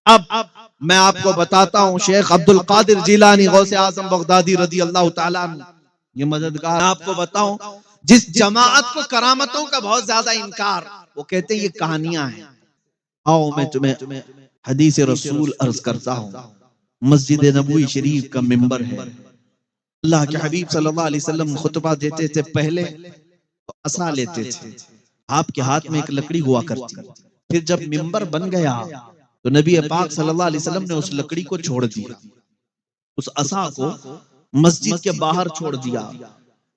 अब मैं आपको बताता हूँ, शेख अब्दुल कादिर जिलानी गौसे आजम बगदादी रदी अल्लाह ताला अन्हु, ये मददगार, आपको बताऊं जिस जमात को करामतों का बहुत ज्यादा इनकार, वो कहते हैं ये कहानियां हैं। आओ मैं तुम्हें हदीस रसूल अर्ज करता हूँ। मस्जिद नबवी शरीफ का मिंबर है। अल्लाह के हबीब सल्लल्लाहु अलैहि वसल्लम खुतबा देते थे, पहले तो असा लेते थे, आपके हाथ में एक लकड़ी हुआ करती। फिर जब मिंबर बन गया तो नबी पाक सल्लल्लाहु अलैहि वसल्लम ने उस लकड़ी को छोड़ दिया, उस असा को मस्जिद के बाहर छोड़ दिया।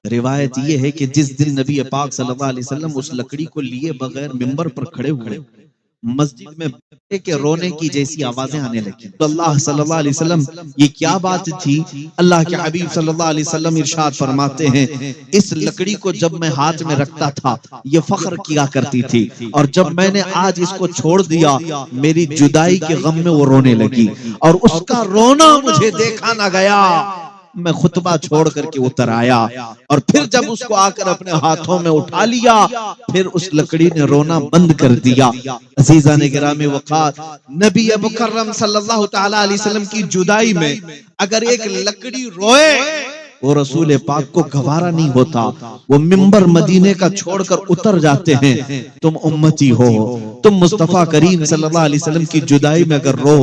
रिवायत ये है कि जिस दिन नबी पाक सल्लल्लाहु अलैहि वसल्लम उस लकड़ी को लिए बगैर मिंबर पर खड़े हुए, मस्जिद में बच्चे के रोने की जैसी आवाजें आने लगी। तो अल्लाह सल्लल्लाहु अलैहि वसल्लम, ये क्या बात थी? अल्लाह के हबीब सल्लल्लाहु अलैहि वसल्लम इरशाद फरमाते हैं, इस लकड़ी को जब मैं हाथ में रखता था ये फख्र किया करती थी, और जब मैंने आज इसको छोड़ दिया मेरी जुदाई के गम में वो रोने लगी, और उसका रोना मुझे देखा ना गया। मैं खुतबा छोड़ करके उतर आया, और फिर जब उसको आकर अपने हाथों में उठा लिया, फिर उस लकड़ी ने रोना बंद कर दिया। अजीजा ने गिरामी वक़ार, नबी मुकर्रम सल्लल्लाहु ताला अलैहि वसल्लम की जुदाई में अगर एक लकड़ी रोए, वो रसूल पाक को गवारा नहीं होता। वो मिंबर मदीने का छोड़कर उतर जाते हैं। तुम उम्मती हो, तुम मुस्तफा करीम सल्लल्लाहु अलैहि वसल्लम की जुदाई में अगर रो,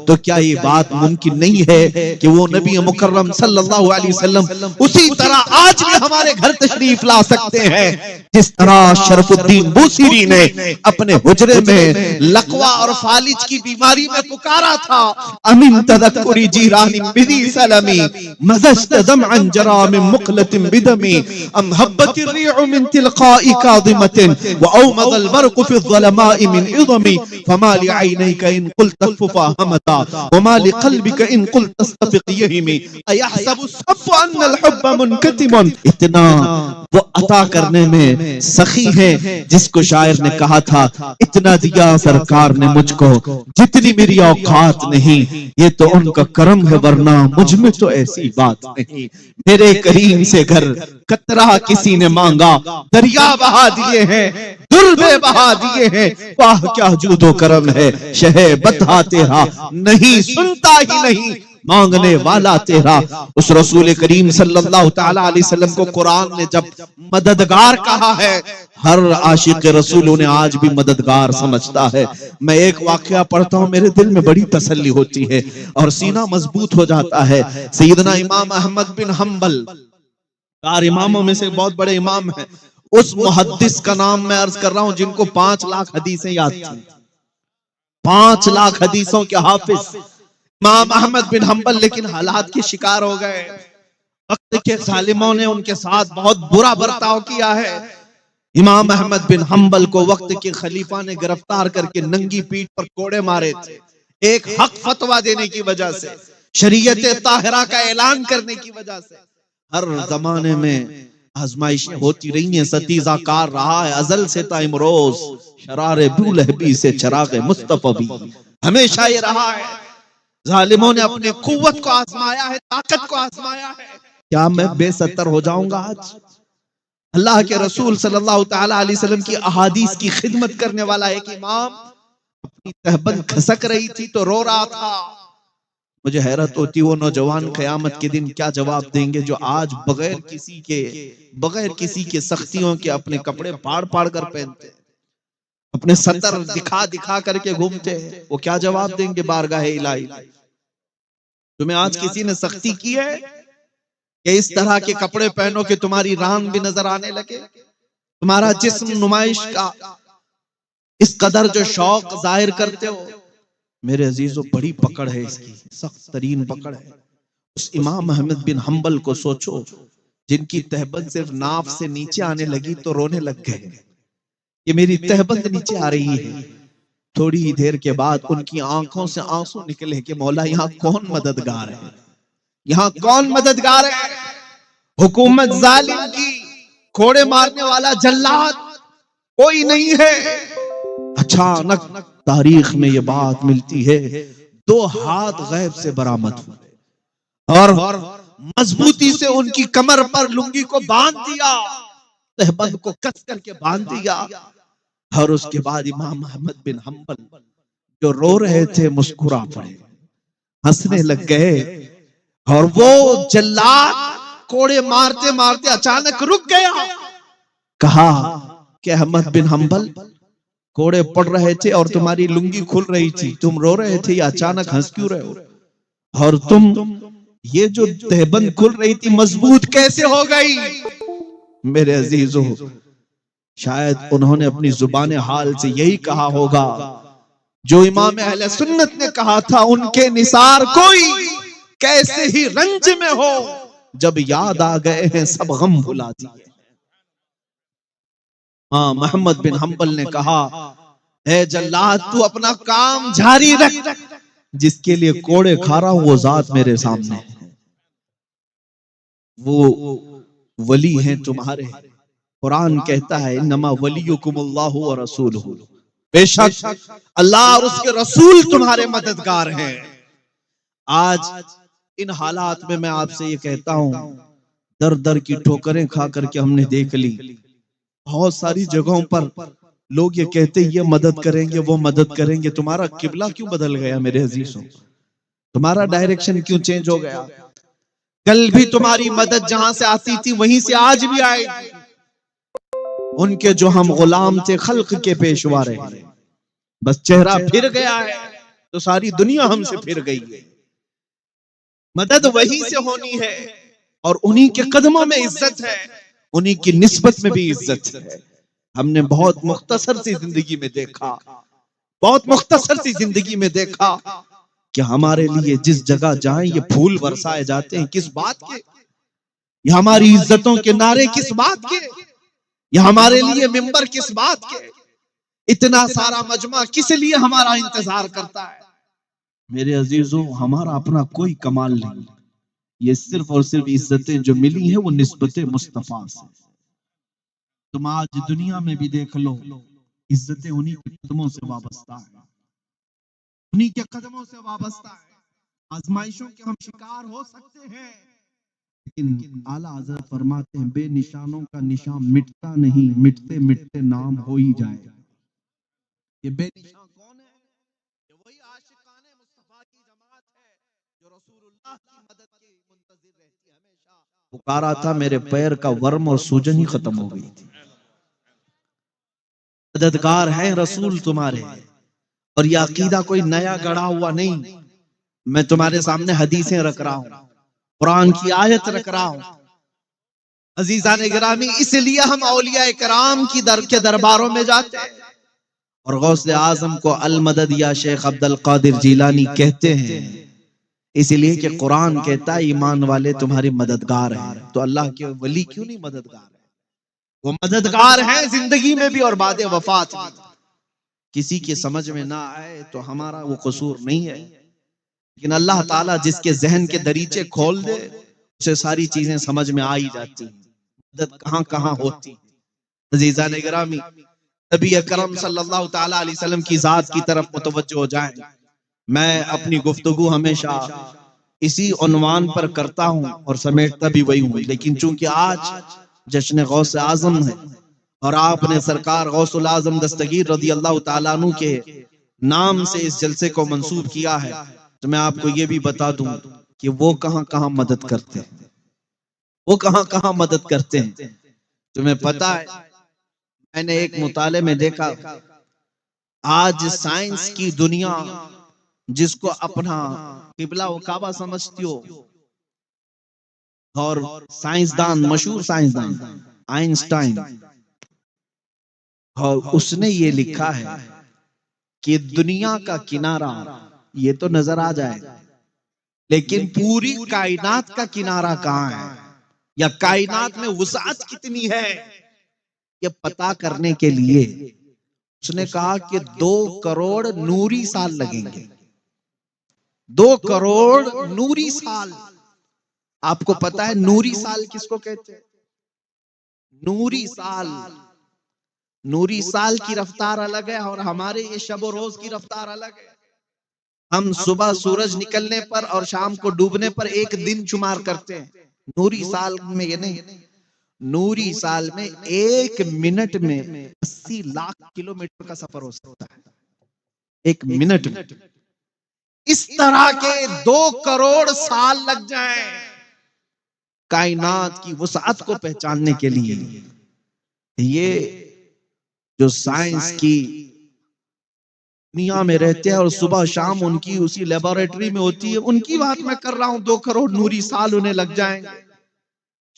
तो क्या ये बात मुमकिन नहीं है कि वो नबी मुकर्रम सल्लल्लाहु अलैहि वसल्लम उसी तरह आज भी हमारे घर तशरीफ ला सकते हैं, जिस तरह शरफुद्दीन बूसीरी ने अपने हुजरे में लकवा और फालिज की बीमारी में पुकारा था, अमीन तदक्कुरी जीरानी बिदी सलमी मज़स्तदम अन जरा मिन मुक़लतिन बिदमी अम हब्बति रिउ मिन तिलक़ाई काज़िमतिन व औमदल बरक़ु फ़ी ज़लमाइ मिन इज़मी फमा लिअयनैका इन क़ुल्त फ़हमता व मा लिक़ल्बिका इन क़ुल्त तस्तफ़िक़ यहिमी अयहसबु सफ़्फ़ु अन्नल हुब्ब मुनकतिमुन। इतना वो अता करने में सखी है जिसको शायर ने कहा था, इतना दिया सरकार ने मुझको जितनी मेरी औकात नहीं, ये तो उनका करम है वरना मुझ में तो ऐसी बात नहीं। मेरे करीम से घर कतरा किसी ने मांगा, दरिया बहा दिए हैं, दुर्बे बहा दिए हैं, वाह क्या जूदो करम है शहे बता तेरा, नहीं सुनता ही नहीं मांगने वाला तेरा। उस रसूल करीम सल्लल्लाहु ताला अलैहि वसल्लम को कुरान ने जब मददगार कहा है, हर आशिक रसूल उन्हें आज भी मददगार समझता है। मैं एक वाकया पढ़ता हूँ, मेरे दिल में बड़ी तसल्ली होती है और सीना मजबूत हो जाता है। सैयदना इमाम अहमद बिन हम्बल, चार इमामों में से बहुत बड़े इमाम हैं, उस मुहद्दिस का नाम मैं अर्ज कर रहा हूँ जिनको 5 लाख हदीसें याद थी, 5 लाख हदीसों के हाफिज इमाम अहमद बिन हम्बल, लेकिन हालात के शिकार हो गए। वक्त के जालिमों ने उनके साथ बहुत बुरा बर्ताव किया है। इमाम अहमद बिन हम्बल को वक्त के खलीफा ने गिरफ्तार करके नंगी पीठ पर कोड़े मारे थे, एक हक फतवा देने की वजह से, शरीयत ताहिरा का ऐलान करने की वजह से। हर जमाने में आजमाइशें होती रही हैं, सतीजा कार रहा है अजल से ता इमरोज, शरारे बुलहबी से चरागे मुस्तफा भी हमेशा ये रहा है। जालिमों ने अपनी कुव्वत को आजमाया है, ताकत को आजमाया है। क्या मैं बेसतर हो जाऊंगा आज? अल्लाह के रसूल सल्लल्लाहु ताला अलैहि वसल्लम की अहादीस की खिदमत करने वाला एक इमाम अपनी तहबंद खसक रही थी तो रो रहा था। मुझे हैरत होती, वो नौजवान क़यामत के दिन क्या जवाब देंगे जो आज बगैर किसी के सख्तियों के अपने कपड़े फाड़ फाड़ कर पहनते, अपने सतर दिखा दिखा करके घूमते हैं। वो क्या जवाब देंगे बारगाहे इलाही? तुम्हें आज किसी ने सख्ती की है कि इस तरह के कपड़े पहनो कि तुम्हारी रान भी नजर आने लगे, तुम्हारा जिस्म नुमाइश का इस कदर जो शौक जाहिर करते हो? मेरे अजीजों, बड़ी पकड़ है इसकी, सख्त तरीन पकड़ है। उस इमाम अहमद बिन हम्बल को सोचो, जिनकी तहबंद सिर्फ नाफ से नीचे आने लगी तो रोने लग गए, ये मेरी तहबंद नीचे आ रही है। थोड़ी ही देर के बाद उनकी आंखों से आंसू निकले कि मौला यहाँ कौन मददगार है, यहाँ कौन मददगार है? हुकूमत जालिम की, कोड़े मारने वाला जल्लाद कोई नहीं है। अचानक तारीख में ये बात मिलती है, 2 हाथ गैब से बरामद हुए और मजबूती से उनकी कमर पर लुंगी को बांध दिया, तहबंद को कस करके बांध दिया। और उसके बाद इमाम अहमद बिन हम्बल जो रो रहे थे मुस्कुरा पड़े, हंसने लग गए। और वो जल्लाद कोड़े मारते मारते अचानक रुक गया। कहा कि अहमद बिन हंबल, कोड़े पड़ रहे थे और तुम्हारी लुंगी खुल रही थी, तुम रो रहे थे, अचानक हंस क्यों रहे हो? और तुम, ये जो तहबंद खुल रही थी मजबूत कैसे हो गई? मेरे अजीजों, शायद उन्होंने अपनी जुबान हाल से यही कहा होगा जो इमाम अहले सुन्नत ने कहा था, उनके निसार कोई कैसे ही रंज में हो, जब याद आ गए हैं सब गम भुला दिए। हाँ, मोहम्मद बिन हंबल ने कहा, ए जल्लाद, तू अपना काम जारी रख, जिसके लिए कोड़े खा रहा हूं वो जात मेरे सामने है, वो वली हैं तुम्हारे। कुरान कहता है, नमा वलियुकुमुल्लाहु व रसूलुहु, बेशक अल्लाह और उसके रसूल तुम्हारे मददगार हैं। आज इन हालात में मैं आपसे ये कहता हूं, दर दर की ठोकरें खा करके हमने देख ली। बहुत सारी जगहों पर लोग ये कहते ये मदद करेंगे, वो मदद करेंगे। तुम्हारा किबला क्यों बदल गया मेरे अजीजों? तुम्हारा डायरेक्शन क्यों चेंज हो गया? कल भी तुम्हारी मदद जहां से आती थी वहीं से आज भी आएगी। उनके जो हम गुलाम थे, खल्क के पेशवा रहे, बस चेहरा फिर गया है तो सारी दुनिया हमसे फिर गई है। मदद वहीं से होनी है और उन्हीं के कदमों में इज्जत है, उन्हीं की निस्बत में भी इज्जत है। हमने बहुत मुख्तसर सी जिंदगी में देखा, बहुत मुख्तसर सी जिंदगी में देखा कि हमारे लिए जिस जगह जाएं ये फूल बरसाए जाते हैं, किस बात के? ये हमारी इज्जतों के नारे किस बात के? ये हमारे लिए मिंबर किस बात के? इतना सारा मजमा किस लिए हमारा इंतजार करता है? मेरे अजीजों, हमारा अपना कोई कमाल नहीं, ये सिर्फ और सिर्फ इज्जतें जो मिली हैं वो निस्बत मुस्तफा से। तुम आज दुनिया में भी देख लो, इज्जतें उन्हीं के कदमों से वाबस्ता है, उन्हीं के कदमों से वाबस्ता है। आजमाइशों के हम शिकार हो सकते हैं, लेकिन आला हज़रत फरमाते हैं, बेनिशानों का निशान मिटता नहीं, मिटते मिटते नाम हो ही जाए। ये बेनिशान कौन है? ये वही आशिकाने मुस्तफा की जमात है जो रसूलुल्लाह की मदद की मुंतजिर रहती है हमेशा। पुकारा था, मेरे पैर का वर्म और सूजन ही खत्म हो गई थी। मददगार हैं रसूल तुम्हारे, और यह अकीदा कोई नया गढ़ा हुआ नहीं। मैं तुम्हारे सामने हदीसें रख रहा हूं, कुरान की आयत रख रहा हूं। अजीजान गिरामी, इसलिए हम औलिया कराम की के दरबारों में जाते हैं और गौसे आजम को अल मदद या शेख अब्दुल कादिर जिलानी कहते हैं, इसलिए कि कुरान कहता है ईमान वाले तुम्हारे मददगार हैं। तो अल्लाह के वली क्यों नहीं मददगार है? वो मददगार हैं जिंदगी में भी और बाद वफात भी। किसी की समझ में ना आए तो हमारा वो कसूर नहीं है, लेकिन अल्लाह ताला जिसके जहन के दरीचे खोल दे उसे सारी चीजें समझ में आ ही जाती हैं, मदद कहां कहां होती। अजीजान गिरामी, नबी अकरम सल्लल्लाहु ताला अलैहि वसल्लम की जात की तरफ मुतवज्जो हो जाएं। मैं अपनी गुफ्तगू हमेशा इसी उन्वान पर करता हूं और समेटता भी वही हूं, लेकिन चूंकि आज जश्न गौस आजम है और आपने सरकार गौसुल आजम दस्तगीर रज़ी अल्लाह ताला अन्हु के नाम से इस जलसे को मंसूब किया है, तो मैं आपको ये भी बता दूं कि वो कहां कहां मदद करते हैं, वो कहां कहां मदद करते हैं। तुम्हें पता है, मैंने एक मुताले में देखा, आज साइंस की दुनिया जिसको अपना किबला व काबा समझती हो, और साइंसदान, मशहूर साइंसदान आइंस्टाइन, और उसने ये लिखा है कि दुनिया का किनारा ये तो नजर आ जाए, लेकिन पूरी कायनात का किनारा कहां है या कायनात में वुसाअत कितनी है ये पता करने के लिए उसने कहा कि 2 करोड़ नूरी साल लगेंगे। 2 करोड़ नूरी साल। आपको पता है नूरी साल किसको कहते हैं? नूरी साल, नूरी साल की रफ्तार अलग है और हमारे ये शब रोज की रफ्तार अलग है। हम सुबह सूरज निकलने पर और शाम को डूबने पर एक दिन शुमार करते हैं, नूरी साल में ये नहीं। नूरी साल में 1 मिनट में 80 लाख किलोमीटर का सफर हो सकता है। एक मिनट में इस तरह के 2 करोड़ साल लग जाएं कायनात की वसाअत को पहचानने के लिए। ये जो साइंस की दुनिया में रहते हैं और सुबह शाम उनकी उसी लेबोरेटरी में होती है, उनकी बात मैं कर रहा हूं। 2 करोड़ नूरी साल उन्हें लग जाएंगे।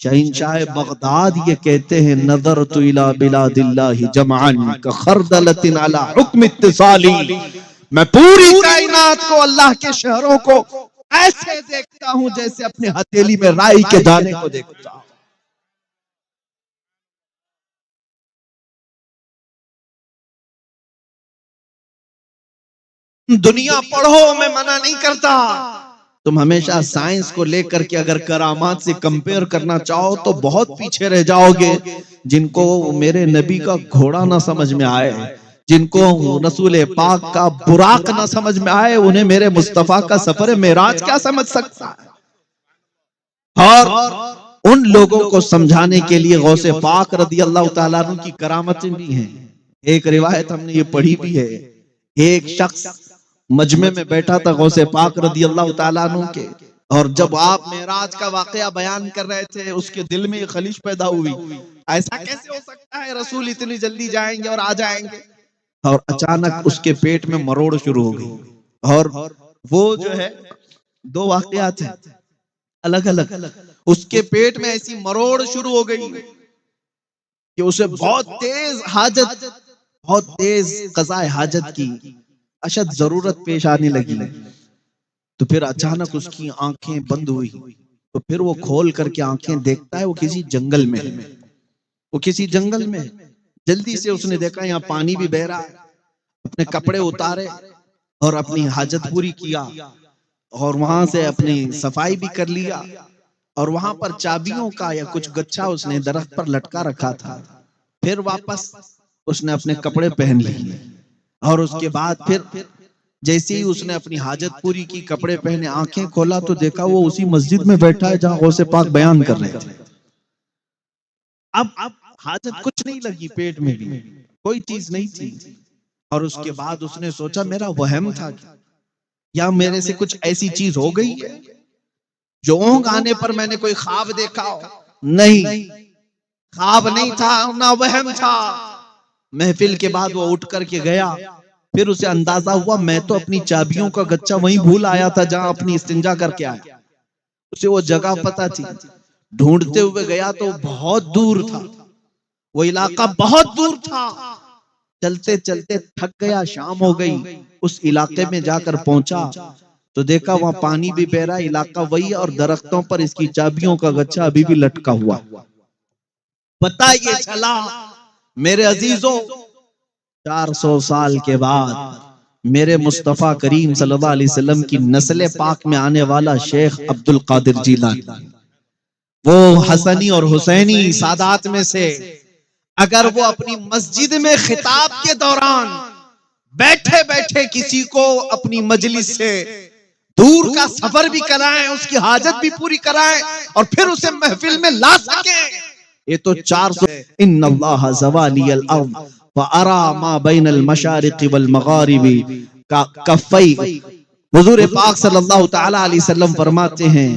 शहंशाह बगदाद ये कहते हैं, नजर तो इला बिलादिल्लाहि जमअन का खरदलतिन अला हुक्म इत्तिसाली। मैं पूरी कायनात को, अल्लाह के शहरों को ऐसे देखता हूं जैसे अपने हथेली में राई के दाने को देखता हूं। दुनिया पढ़ो, मैं मना नहीं करता। तुम हमेशा साइंस को लेकर के अगर करामात से कंपेयर करना चाहो तो बहुत पीछे रह जाओगे। जिनको मेरे नबी का घोड़ा ना समझ में आए, जिनको रसूल पाक का बुराक ना समझ में आए, उन्हें मेरे मुस्तफा का सफर मेराज क्या समझ सकता है। और उन लोगों को समझाने के लिए गौसे पाक रदी अल्लाह ताला अन्हु की करामतें भी हैं। एक रिवायत हमने ये पढ़ी भी है, एक शख्स मजमे में बैठा था गौसे पाक रदी अल्लाह ताला अन्हु के, और जब आप मेराज का वाकया बयान कर रहे थे उसके दिल में खलिश पैदा हुई, ऐसा कैसे हो सकता है रसूल इतनी जल्दी जाएंगे और आ जाएंगे। और अचानक उसके पेट में मरोड़ शुरू हो गई। और वो जो है 2 वाकयात हैं अलग अलग। उसके पेट में ऐसी मरोड़ शुरू हो गई कि उसे बहुत तेज हाजत, बहुत तेज क़ज़ाए हाजत की अशद जरूरत पेश आने लगी। तो फिर अचानक उसकी आंखें बंद हुई। तो फिर वो खोल करके आंखें देखता है, वो किसी जंगल में है। वो किसी जंगल में है। जल्दी से उसने देखा यहाँ पानी भी बह रहा है। अपने कपड़े उतारे और अपनी हाजत पूरी किया और वहां से अपनी सफाई भी कर लिया। और वहां पर चाबियों का या कुछ गच्छा उसने दरख्त पर लटका रखा था। फिर वापस उसने अपने कपड़े पहन लिए और उसके बाद फिर जैसे ही उसने अपनी हाजत पूरी की, कपड़े पहने, आंखें खोला तो देखा वो उसी मस्जिद में बैठा है जहां गौसे पाक बयान कर रहे थे। अब हाजत कुछ नहीं लगी, पेट में भी कोई चीज नहीं थी। और उसके बाद उसने सोचा मेरा वहम था या मेरे से कुछ ऐसी चीज हो गई है जो ऊँघ आने पर मैंने कोई ख्वाब देखा हो। नहीं, ख्वाब नहीं था ना वहम था। महफिल के बाद वो उठ करके गया। फिर उसे अंदाजा हुआ मैं तो अपनी चाबियों का गच्चा वहीं भूल आया था जहां अपनी इस्तिंजा करके आया। उसे वो जगह पता थी। ढूंढते हुए गया तो बहुत दूर था, वो इलाका बहुत दूर था। चलते चलते थक गया, शाम हो गई। उस इलाके में जाकर पहुंचा तो देखा वहां पानी भी बह रहा, इलाका वही, और दरख्तों पर इसकी चाबियों का गच्छा अभी भी लटका हुआ। पता ये चला मेरे अजीजों, 400 साल के बाद मेरे मुस्तफा करीम सल्लल्लाहु अलैहि वसल्लम की नस्ल पाक में आने वाला शेख अब्दुल कादिर जीलानी, वो हसनी और हुसैनी सादात में से, अगर वो अपनी मस्जिद में खिताब के दौरान बैठे बैठे किसी को अपनी मजलिस से दूर का सफर भी कराएं, उसकी हाजत भी पूरी कराएं और फिर उसे महफिल में ला सके, ये तो 400 इन्नल्लाह ज़वालियल अर्द व अरा मा बैनल मशारिक़ि वल मगारिबि का कफ़ई। हुज़ूर पाक सल्लल्लाहु तआला अलैहि वसल्लम फरमाते हैं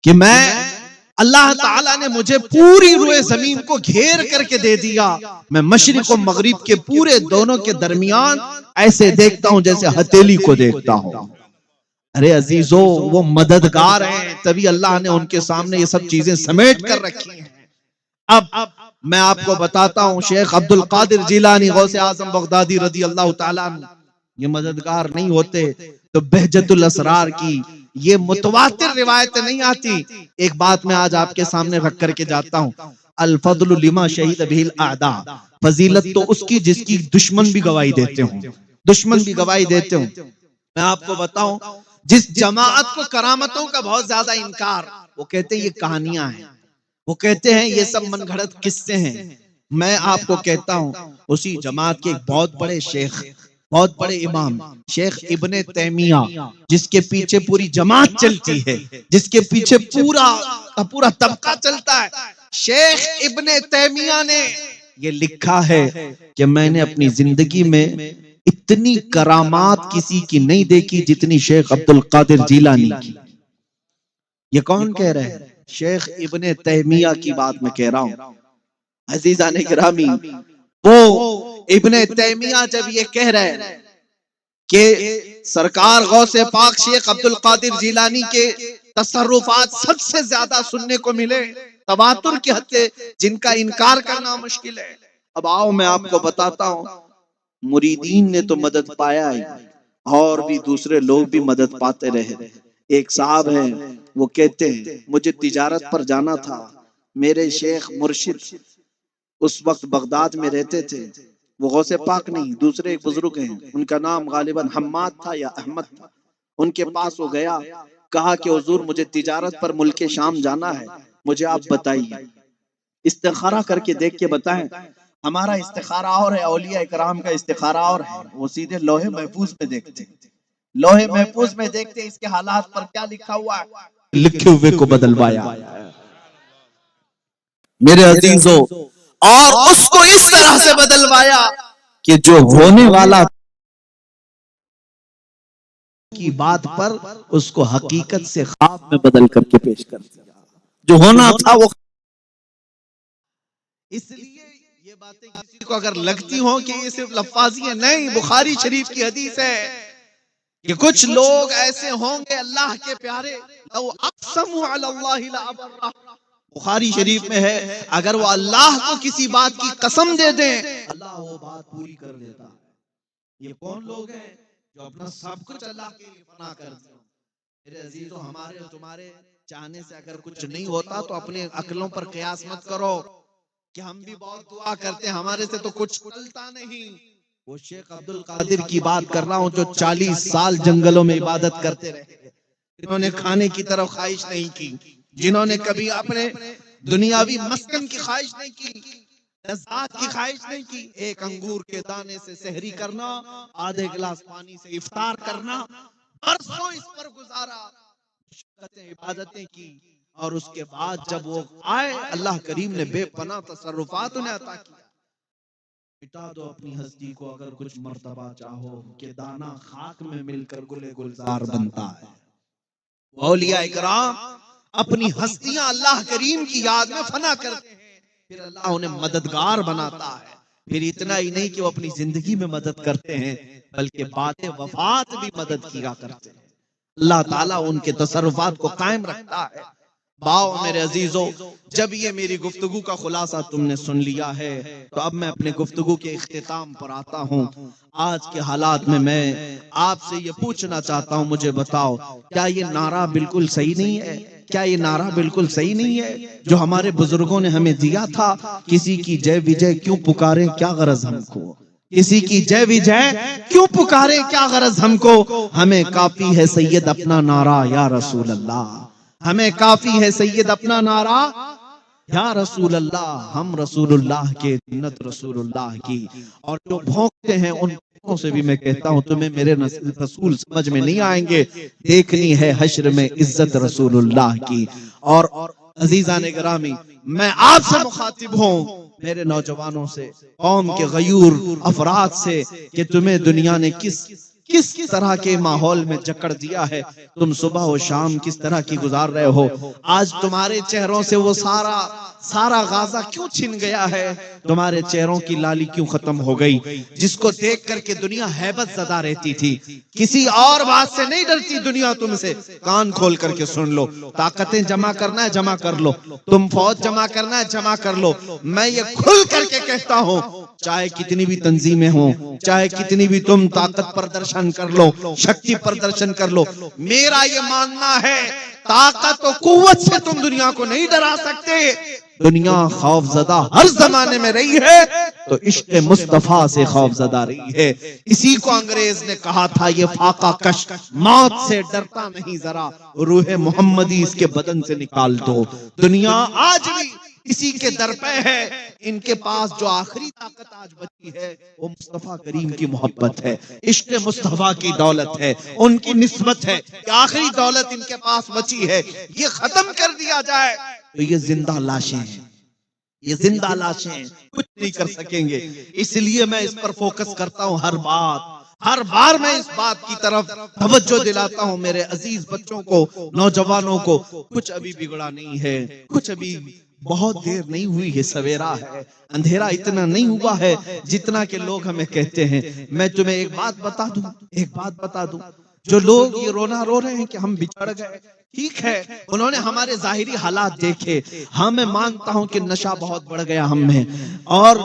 कि मैं, अल्लाह ताला ने मुझे पूरी रुए जमीन को घेर करके दे दिया, मैं मशरिक और मगरिब के पूरे दोनों के दरमियान ऐसे देखता हूं जैसे हथेली को देखता हूं। अरे अजीजों, वो मददगार हैं, तभी अल्लाह ने उनके सामने ये सब चीजें समेट कर रखी हैं। अब मैं आपको बताता हूं, शेख अब्दुल कादिर जिलानी गौसे आजम बगदादी रदी अल्लाह ताला अन्हु, ये मददगार नहीं होते तो बहजतुल असरार की ये मुतवातिर रिवायतें नहीं आती। एक बात मैं आज आपके सामने रख करके जाता हूं, अल फज़लु लिमा शहीद बिहिल आदा, फजीलत तो उसकी जिसकी दुश्मन भी गवाही देते हो, दुश्मन भी गवाही देते हो। मैं आपको बताऊं, जिस जमात को करामतों का बहुत ज्यादा इनकार, वो कहते हैं ये कहानियां हैं, वो कहते हैं ये सब मनगढ़ंत किस्से हैं। मैं आपको कहता हूं, उसी जमात के एक बहुत बड़े शेख, बहुत बड़े इमाम शेख इब्ने तैमिया, जिसके पीछे पूरी जमात चलती है, जिसके पीछे पूरा का पूरा तबका चलता है, शेख इब्ने तैमिया ने ये लिखा है कि मैंने अपनी जिंदगी में इतनी करामात किसी की नहीं देखी जितनी शेख अब्दुल कादिर जीलानी की। ये कौन कह रहे हैं? शेख इब्ने तैमिया की बात मैं कह रहा हूं। अजीजान गिरामी, वो इब्ने तैमिया जब ये कह रहे हैं कि सरकार गौसे पाक शेख अब्दुल कादिर जीलानी के तसर्रुफात सबसे ज्यादा सुनने को मिले, तवातुर की हद से, जिनका इनकार करना मुश्किल है। अब आओ मैं आपको बताता हूं, मुरीदीन ने तो मदद पाया ही, और भी दूसरे लोग भी मदद पाते रहे। एक साहब हैं, वो कहते हैं मुझे तिजारत पर जाना था, मेरे शेख मुर्शिद उस वक्त बगदाद में रहते थे, वो गौसे पाक नहीं दूसरे एक बुजुर्ग हैं, उनका नाम गालिबन हम्माद था या अहमद था। उनके पास वो गया, कहा कि हुजूर मुझे तिजारत पर मुल्क शाम जाना है, मुझे आप बताइए, इस्तिखारा करके देख के बताएं। हमारा इस्तिखारा और है, औलिया इकराम का इस्तिखारा और है। वो सीधे लोहे महफूज में देखते, लोहे महफूज में देखते इसके हालात पर क्या लिखा हुआ है, लिखे हुए को बदलवाया मेरे अजीजों, और उसको इस तरह से बदलवाया कि जो होने वाला की बात पर उसको हकीकत से ख्वाब में बदल करके पेश कर दिया। जो होना था वो, इसलिए ये बातें किसी को अगर लगती हो कि ये सिर्फ लफ्फाजी है, नहीं, बुखारी शरीफ की हदीस है कि कुछ लोग ऐसे होंगे अल्लाह के प्यारे, बुखारी शरीफ में है, अगर वो अल्लाह को किसी बात की कसम दे दें, अल्लाह वो बात पूरी कर देता है। ये कौन लोग हैं जो अपना सब कुछ अल्लाह के लिए फना कर दें? मेरे अजीजों, हमारे और तुम्हारे चाहने से अगर कुछ नहीं होता तो अपने अक्लों पर कयास मत करो कि हम भी बहुत दुआ करते हैं, हमारे से तो कुछ चलता नहीं। वो शेख अब्दुल कादिर की बात कर रहा हूं जो 40 साल जंगलों में इबादत करते रहे, जिन्होंने खाने की तरफ ख्वाहिश नहीं की, जिन्होंने कभी अपने दुनियावी मस्कन की ख्वाहिश नहीं की, लज़्ज़ात की ख्वाहिश नहीं की। एक अंगूर के दाने से सहरी करना, आधे गिलास पानी से इफ्तार करना, बरसों इस पर गुजारा, इबादतें की, और उसके बाद जब वो आए, अल्लाह करीम ने बेपनाह तसर्रुफात उन्हें अता किया। मिटा दो अपनी हस्ती को अगर कुछ मर्तबा चाहो, कि दाना खाक में मिलकर गुले गुलजार बनता है। औलिया इकराम अपनी हस्तियां अल्लाह करीम की याद में फना करते हैं, फिर अल्लाह उन्हें मददगार बनाता है। फिर इतना ही नहीं कि वो अपनी जिंदगी में मदद करते हैं, बल्कि बातें वफात भी मदद किया करते हैं। अल्लाह ताला उनके तसर्रुफात को कायम रखता है। बाओ मेरे अजीजों, जब ये मेरी गुफ्तगू का खुलासा तुमने सुन लिया है, तो अब मैं अपने गुफ्तगू के इख्तिताम पर आता हूँ। आज के हालात में मैं आपसे ये पूछना चाहता हूँ, मुझे बताओ, क्या ये नारा बिल्कुल सही नहीं है? क्या ये नारा बिल्कुल सही नहीं है जो हमारे बुजुर्गों ने हमें दिया था? किसी की जय विजय क्यों पुकारे, क्या गरज हमको? किसी की जय विजय क्यों पुकारे, क्या गरज हमको? हमें काफी है सैयद अपना नारा या रसूल अल्लाह, हमें काफी है सैयद अपना नारा या रसूल अल्लाह। हम रसूलुल्लाह के, जन्नत रसूलुल्लाह की। और जो भौंकते हैं उन से भी मैं कहता हूं, तुम्हें मेरे रसूल समझ में नहीं आएंगे, देखनी है हश्र में इज्जत रसूलुल्लाह की। और अजीजान गिरामी, मैं आपसे मुखातिब हूं, मेरे नौजवानों से, कौम के गयूर अफराद से, कि तुम्हें दुनिया ने किस तरह के माहौल में जकड़ दिया है, तुम सुबह और शाम किस तरह की गुजार रहे हो। आज तुम्हारे चेहरों से वो सारा गाजा क्यों छिन गया है? तुम्हारे चेहरों की लाली क्यों खत्म हो गई? जिसको देख करके दुनिया हैबत ज़दा रहती थी, किसी और बात से नहीं डरती दुनिया तुमसे। कान खोल करके सुन लो, ताकतें जमा करना है जमा कर लो, तुम फौज जमा करना है जमा कर लो। मैं ये खुल करके कहता हूँ, चाहे कितनी भी तंजीमें हो, चाहे कितनी भी तुम ताकत प्रदर्शन कर लो, शक्ति प्रदर्शन कर लो, मेरा ये मानना है ताकत और कुव्वत से तुम दुनिया को नहीं डरा सकते। दुनिया खौफजदा हर जमाने में रही है, तो इश्क मुस्तफा से खौफजदा रही है। इसी को अंग्रेज ने कहा था, ये फाका कश मौत से डरता नहीं, जरा रूह मोहम्मदी इसके बदन से निकाल दो। दुनिया आज भी इसी के दर पे है। इनके पास जो आखिरी ताकत आज बची है, वो मुस्तफा करीम की मोहब्बत है, इश्क मुस्तफा की दौलत है, उनकी निस्बत है। आखिरी दौलत इनके पास बची है, ये खत्म कर दिया जाए तो ये जिंदा लाशें हैं, ये जिंदा लाशें कुछ नहीं कर सकेंगे। इसलिए मैं इस पर फोकस करता हूँ हर बार मैं इस बात की तरफ तवज्जो दिलाता हूँ मेरे अजीज बच्चों को, नौजवानों को। कुछ अभी बिगड़ा नहीं है, कुछ अभी बहुत देर नहीं हुई है, सवेरा है, अंधेरा इतना नहीं हुआ है जितना के लोग हमें कहते हैं। मैं तुम्हें एक बात बता दूं, जो लोग ये रोना रो रहे हैं कि हम बिछड़ गए, ठीक है, उन्होंने हमारे जाहिरी हालात देखे। हाँ, मैं मानता हूं कि नशा बहुत बढ़ गया हम में, और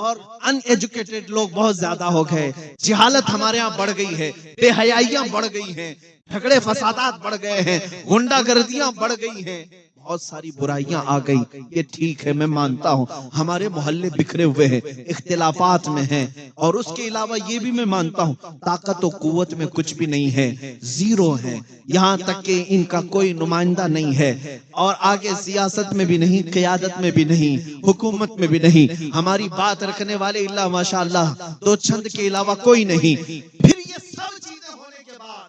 अनएजुकेटेड लोग बहुत ज्यादा हो गए, जिहालत हमारे यहाँ बढ़ गई है, बेहयाइयां बढ़ गई हैं, झगड़े फसादात बढ़ गए हैं, गुंडागर्दियां बढ़ गई हैं, बहुत सारी बुराइयां आ गई। ये ठीक है, मैं मानता हूं हमारे मोहल्ले बिखरे हुए हैं, इख्तिलाफात में हैं, और उसके अलावा ये भी मैं मानता हूं ताकत और कुव्वत में कुछ भी नहीं है, जीरो है। यहाँ तक कि इनका कोई नुमाइंदा नहीं है, और आगे सियासत में भी नहीं, क़यादत में भी नहीं, हुकूमत में भी नहीं। हमारी बात रखने वाले इल्ला माशाअल्लाह दो चंद के अलावा कोई नहीं। फिर ये सब चीजें होने के बाद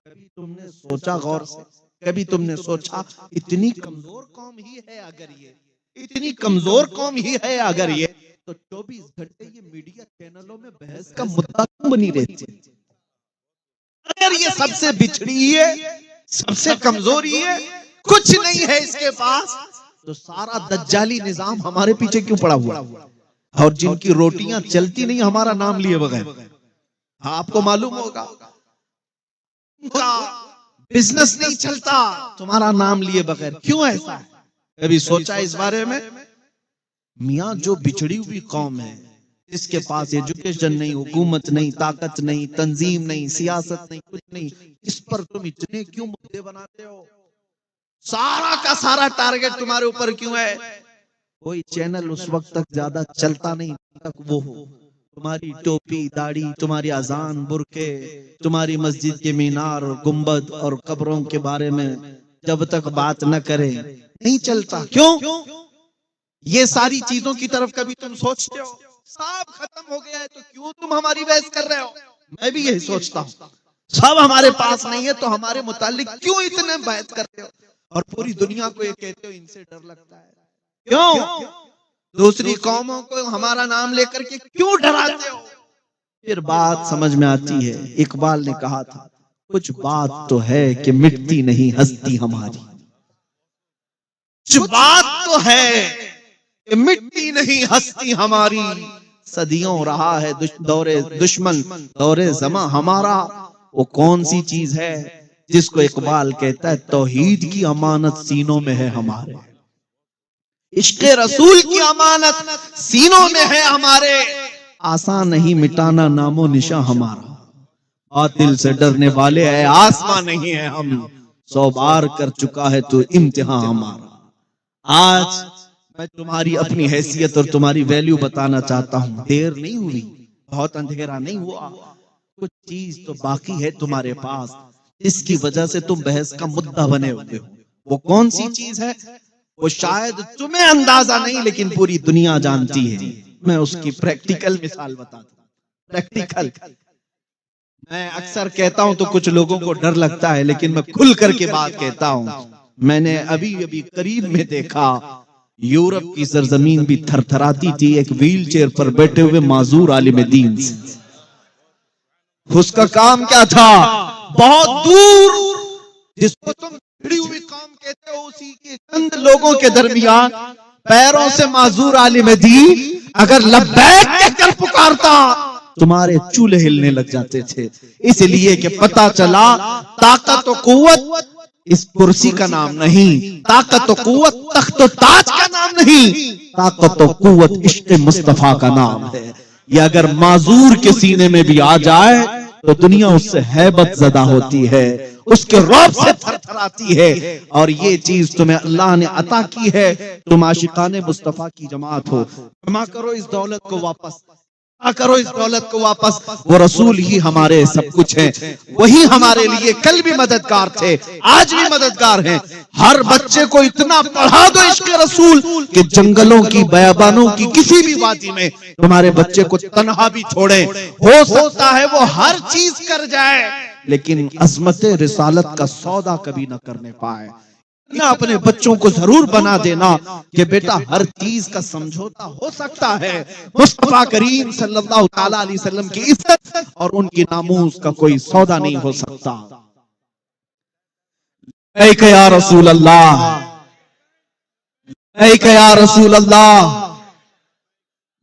कभी तुमने सोचा गौर से, कभी तुमने सोचा इतनी कमजोर कौम ही है अगर ये, इतनी कमजोर कौम ही है अगर ये, तो 24 घंटे ये मीडिया चैनलों में बहस का मुद्दा क्यों बनी रहती है? अगर ये सबसे बिछड़ी है, सबसे कमजोरी है, कुछ नहीं है इसके पास, तो सारा दज्जाली निजाम हमारे पीछे क्यों पड़ा हुआ? और जिनकी रोटियां चलती नहीं हमारा नाम लिए बगैर, हाँ आपको मालूम होगा, बिजनेस नहीं चलता तुम्हारा नाम लिए बगैर, क्यों ऐसा है? कभी सोचा इस बारे में? मियां, जो बिछड़ी हुई कौम है, इसके पास एजुकेशन नहीं, हुकूमत नहीं, ताकत नहीं, तंजीम नहीं, सियासत नहीं, कुछ नहीं, इस पर तुम इतने क्यों मुद्दे बनाते हो? सारा का सारा टारगेट तुम्हारे ऊपर क्यों है? कोई चैनल उस वक्त तक ज्यादा चलता नहीं तक वो हो, तुम्हारी टोपी, दाढ़ी, तुम्हारी अजान, बुरके, तुम्हारी मस्जिद के मीनार और गुंबद और कब्रों के बारे में जब तक बात न करे नहीं चलता। क्यों? ये सारी चीजों की तरफ कभी तुम सोचते हो? सब खत्म हो गया है तो क्यों तुम हमारी बहस कर रहे हो? मैं भी यही सोचता हूँ, सब हमारे पास नहीं है तो हमारे मुतालिक क्यों इतने बहस करते हो? और पूरी दुनिया को ये कहते हो इनसे डर लगता है, क्यों? दूसरी कौमों को हमारा नाम लेकर के क्यों डराते हो? फिर बात समझ में आती है। इकबाल ने कहा था, कुछ बात तो है कि मिटती नहीं हस्ती हमारी, कुछ बात तो है कि मिटती नहीं हस्ती हमारी, सदियों रहा है दौरे दुश्मन दौरे ज़मा हमारा। वो कौन सी चीज है जिसको इकबाल कहता है तौहीद की अमानत सीनों में है हमारे, इश्क़े रसूल की अमानत सीनों में है हमारे, आसान नहीं मिटाना नामो निशा हमारा, बातिल से डरने वाले है आसमां नहीं है हम, 100 बार कर चुका है तो इम्तिहान हमारा। आज मैं तुम्हारी अपनी हैसियत और तुम्हारी वैल्यू बताना चाहता हूँ। देर नहीं हुई, बहुत अंधेरा नहीं हुआ, कुछ चीज तो बाकी है तुम्हारे पास, इसकी वजह से तुम बहस का मुद्दा बने हुए हो। वो कौन सी चीज है? वो शायद तुम्हें अंदाजा नहीं लेकिन पूरी दुनिया जानती है। मैं उसकी प्रैक्टिकल मिसाल बताता हूँ। प्रैक्टिकल मैं अक्सर कहता हूं तो कुछ लोगों को डर लगता है, लेकिन मैं खुल करके बात कहता हूं। मैंने अभी अभी करीब में देखा, यूरोप की सरजमीन भी थरथराती थी एक व्हील चेयर पर बैठे हुए माजूर आलिम दीन से। उसका काम क्या था? बहुत दूर, जिसको तुम भिड़ी हुई कौम कहते हो, उसी के चंद लोगों के दरमियान पैरों से माजूर आलिम दीन अगर लब्बैक कहकर पुकारता, तुम्हारे चूल्हे हिलने लग जाते थे। इसलिए कि पता चला ताकत और कुव्वत इस कुर्सी का नाम नहीं, ताकत और कुव्वत तख्त और ताज का नाम नहीं, ताकत और कुव्वत इश्क़ मुस्तफा का नाम है। ये अगर माजूर के सीने में भी आ जाए तो दुनिया उससे हैबत ज़दा होती है, उसके रौब से थरथराती है। और ये चीज तुम्हें अल्लाह ने अता की है, तुम आशिकाने मुस्तफा की जमात हो। जमा करो इस दौलत को वापस, करो इस दौलत को वापस। वो रसूल ही हमारे सब कुछ है, वही हमारे लिए कल भी मददगार थे, आज भी मददगार हैं। हर बच्चे को इतना पढ़ा दो इश्क़ रसूल कि जंगलों की बयाबानों की किसी भी वादी में तुम्हारे बच्चे को तन्हा भी छोड़े। हो सकता है वो हर चीज कर जाए, लेकिन अज़मत रिसालत का सौदा कभी न करने पाए। इतना अपने बच्चों को जरूर बना देना कि बेटा हर चीज का समझौता हो सकता है, मुस्तफा करीम सल्लल्लाहु ताला अलैहि वसल्लम की इज्जत और उनकी नामूस का कोई सौदा नहीं हो सकता। लब्बैक या रसूल अल्लाह, लब्बैक या रसूल अल्लाह,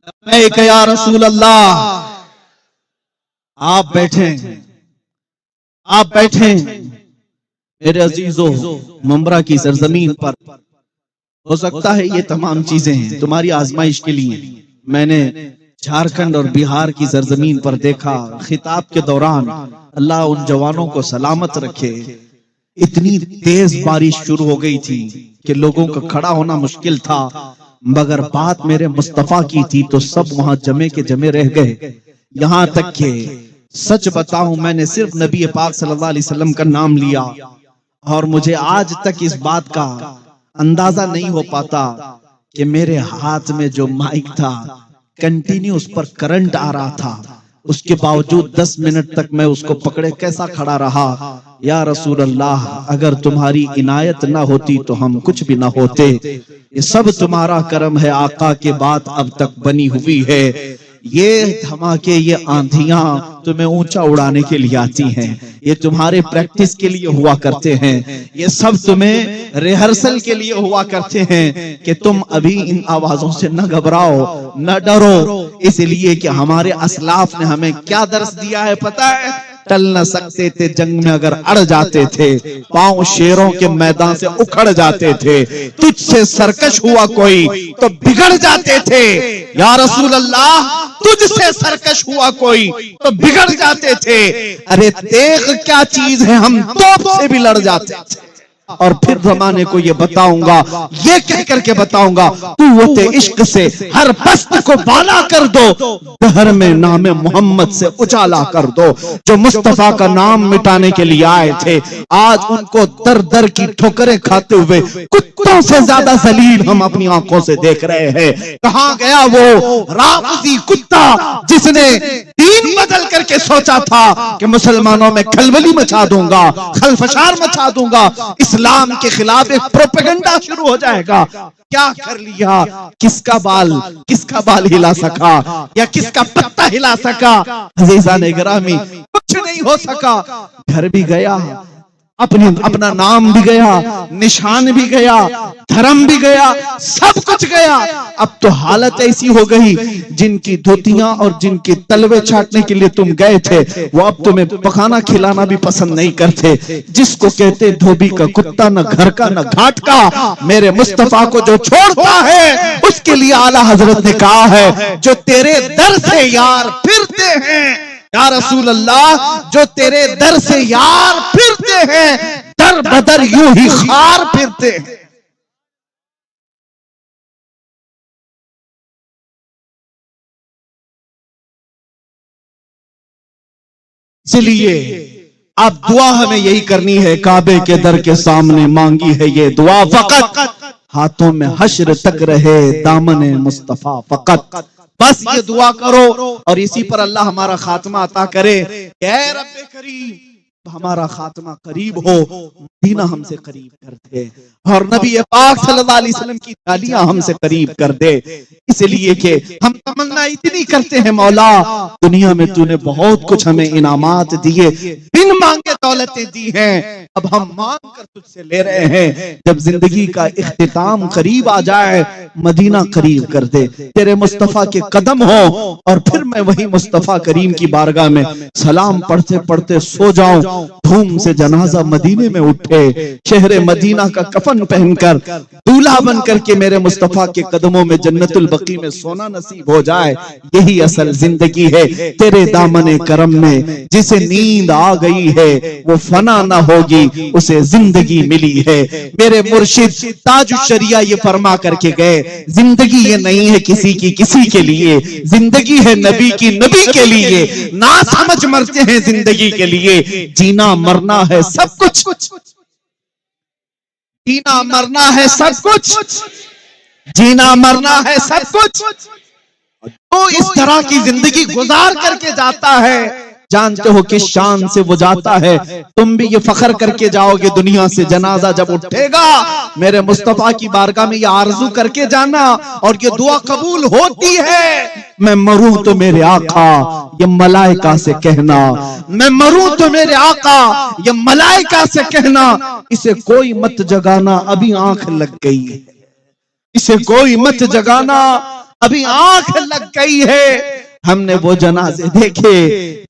लब्बैक या रसूल अल्लाह। आप बैठे, आप बैठे मेरे अजीजों, मुंबरा की सरजमीन पर। हो सकता है ये तमाम चीजें हैं तुम्हारी आजमाइश के लिए। मैंने झारखंड और बिहार की सरजमीन पर देखा, खिताब के दौरान अल्लाह उन जवानों को सलामत रखे, इतनी तेज बारिश शुरू हो गई थी कि लोगों का खड़ा होना मुश्किल था, मगर बात मेरे मुस्तफा की थी तो सब वहां जमे के जमे रह गए। यहां तक के सच बताऊं, मैंने सिर्फ नबी पाक सल्लल्लाहु अलैहि वसल्लम का नाम लिया और मुझे आज तक इस बात का अंदाजा नहीं हो पाता कि मेरे हाथ में जो माइक था कंटिन्यू उस पर करंट आ रहा था, उसके बावजूद 10 मिनट तक मैं उसको पकड़े कैसा खड़ा रहा। या रसूल अल्लाह, अगर तुम्हारी इनायत ना होती तो हम कुछ भी ना होते। ये सब तुम्हारा करम है आका, के बात अब तक बनी हुई है। ये धमाके, ये आंधियां तुम्हें ऊंचा उड़ाने के लिए आती हैं, ये तुम्हारे प्रैक्टिस के लिए हुआ करते हैं, ये सब तुम्हें रिहर्सल के लिए हुआ करते हैं कि तुम अभी इन आवाजों से न घबराओ, न डरो। इसलिए कि हमारे असलाफ ने हमें क्या दर्स दिया है पता है? टल न सकते थे जंग में अगर अड़ जाते थे, पांव शेरों के मैदान से उखड़ जाते थे, तुझसे सरकश हुआ कोई तो बिगड़ जाते थे। या रसूल अल्लाह, तुझसे सरकश हुआ कोई तो बिगड़ जाते थे। अरे देख क्या चीज है, हम तोप से भी लड़ जाते थे। और फिर जमाने को ये बताऊंगा, ये कह करके बताऊंगा, कुव्वते इश्क से हर पस्त को बाला कर दो, दहर में नामे मोहम्मद से उजाला कर दो। जो मुस्तफा का नाम मिटाने के लिए आए थे, आज उनको दर दर की ठोकरें खाते हुए कुत्तों से ज्यादा जलील हम अपनी आंखों से देख रहे हैं। कहां गया वो राफजी कुत्ता जिसने दीन बदल करके सोचा था कि मुसलमानों में खलबली मचा दूंगा, खलफशार मचा दूंगा, इस्लाम के खिलाफ एक प्रोपेगेंडा शुरू हो जाएगा। क्या कर लिया? किसका बाल हिला सका या किसका पत्ता हिला सका? अज़ीज़ान गिरामी, कुछ नहीं हो सका। घर भी गया, अपना नाम भी गया, निशान भी गया, धर्म भी गया, सब कुछ गया। अब तो हालत ऐसी हो गई, जिनकी धोतियां और जिनके तलवे छाटने के लिए तुम गए थे, वो अब तुम्हें पकाना खिलाना भी पसंद नहीं करते। जिसको कहते धोबी का कुत्ता, न घर का न घाट का। मेरे मुस्तफा को जो छोड़ता है उसके लिए आला हजरत ने कहा है, जो तेरे दर से यार फिरते हैं, या रसूल अल्लाह, जो तेरे दर से यार फिरते हैं, दर बदर यूं ही खार फिरते हैं। इसलिए अब दुआ हमें यही करनी है, काबे के दर के सामने मांगी है ये दुआ फकत, हाथों में हश्र तक रहे दामने मुस्तफा फकत। बस ये दुआ करो और इसी पर अल्लाह हमारा खात्मा अता करे। ऐ रब्बे करीम, हमारा खात्मा करीब हो, मदीना हमसे करीब कर दे और नबी पाक सल्लल्लाहु अलैहि वसल्लम की गालियां हमसे करीब कर दे। इसलिए कि हम तमन्ना इतनी करते हैं, मौला दुनिया में तूने बहुत कुछ हमें इनामात दिए, बिन मांगे दौलतें दी हैं, अब हम मांग कर तुझसे ले रहे हैं। जब जिंदगी का इख्तिताम करीब आ जाए, मदीना करीब कर दे, तेरे मुस्तफा के कदम हो और फिर मैं वही मुस्तफा करीम की बारगाह में सलाम पढ़ते पढ़ते सो जाऊं। धूम से जनाजा मदीने में उठे, शहरे मदीना का कफन पहनकर दूल्हा बन करके मेरे मुस्तफा के कदमों में जन्नतुल बकी में सोना नसीब हो जाए। यही असल जिंदगी है। तेरे दामने करम में जिसे नींद आ गई है वो फना ना होगी, उसे जिंदगी मिली है। मेरे मुर्शिद ताजुश शरिया ये फरमा करके गए, जिंदगी ये नहीं है किसी की किसी के लिए, जिंदगी है नबी की नबी के लिए। ना समझ मरते हैं जिंदगी के लिए, जीना मरना है सब कुछ, जीना मरना है सब कुछ, जीना मरना है सब कुछ। तो इस तरह की जिंदगी गुजार करके जाता है, जानते हो किस शान से वो जाता है। तुम भी ये फख्र करके जाओगे दुनिया से, जनाजा जब उठेगा मेरे मुस्तफा की बारगाह में ये आरजू करके जाना, और ये दुआ कबूल होती है, मैं मरूं तो मेरे आका ये मलाइका से कहना, मैं मरूं तो मेरे आका ये मलाइका से कहना, इसे कोई मत जगाना अभी आंख लग गई है, इसे कोई मत जगाना अभी आंख लग गई है। हमने वो जनाजे देखे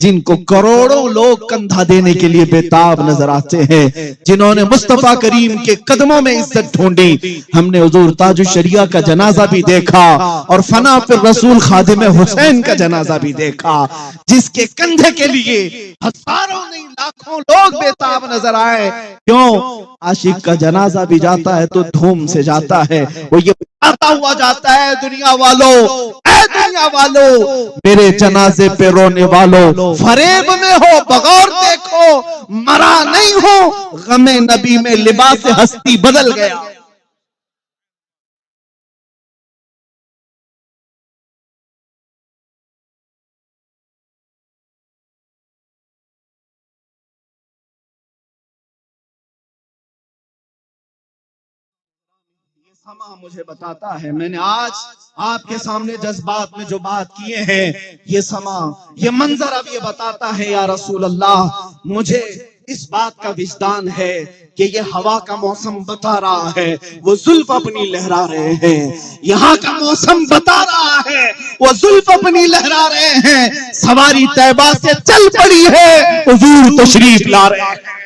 जिनको करोड़ों लोग कंधा देने के लिए बेताब नजर आते हैं, जिन्होंने मुस्तफा करीम के कदमों में इज्जत ढूंढी। हमने हुजूर ताजुल शरिया का जनाजा भी देखा और फना फिर रसूल खादिम हुसैन का जनाजा भी देखा, जिसके कंधे के लिए हजारों नहीं लाखों लोग बेताब नजर आए। क्यों? आशिक का जनाजा भी जाता है तो धूम से जाता है, वो ये आता हुआ जाता है, दुनिया वालों, ऐ दुनिया वालों, मेरे जनाजे पे रोने वालों, फरेब में हो बगौर देखो, मरा नहीं हो, गमे नबी में लिबास हस्ती बदल गया। ये समा मुझे बताता है, मैंने आज आपके सामने जज्बात में जो बात किए हैं, ये समा, ये मंजर अब ये बताता है या रसूल अल्लाह, मुझे इस बात का विजदान है कि ये हवा का मौसम बता रहा है, वो जुल्फ अपनी लहरा रहे हैं, यहाँ का मौसम बता रहा है, वो जुल्फ अपनी लहरा रहे हैं, सवारी तैबा से चल पड़ी है, हुजूर तशरीफ ला रहे हैं।